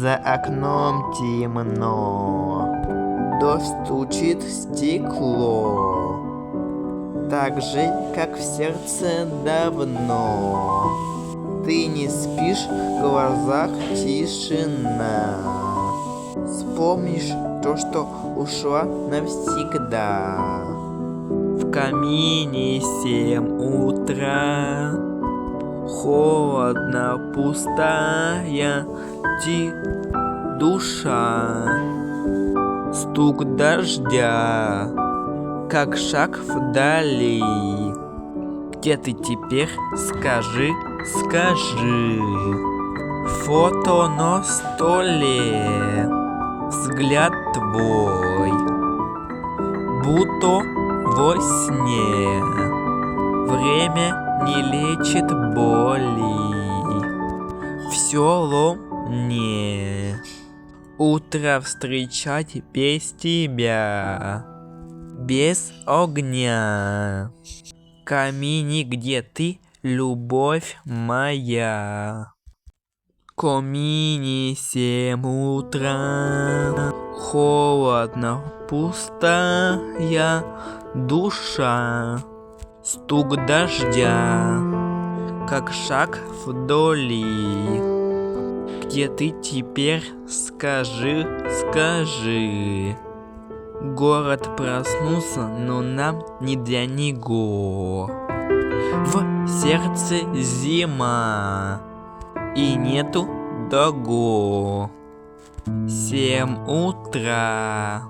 За окном темно, дождь стучит в стекло, так же, как в сердце давно. Ты не спишь, в глазах тишина. Вспомнишь то, что ушла навсегда. В камине 7 утра, холодно, пустая душа. Стук дождя, как шаг вдали. Где ты теперь, скажи, скажи. Фото на столе, взгляд твой, будто во сне. Время не лечит боли, все мне. Утро встречать без тебя, без огня. Камине, где ты, любовь моя. Камине 7 утра, холодно, пустая душа. Стук дождя, как шаг вдали. Где ты теперь, скажи, скажи. Город проснулся, но нам не для него. В сердце зима, и нету дого. 7 утра,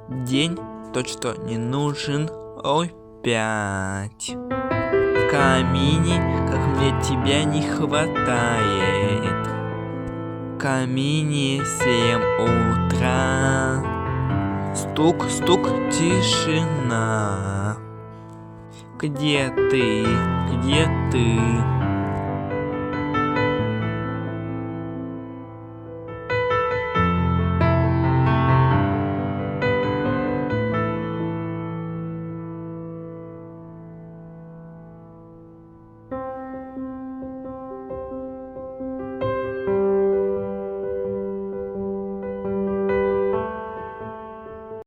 день тот, что не нужен опять. В камине, как мне тебя не хватает. В камине 7 утра, стук, стук, тишина. Где ты, где ты?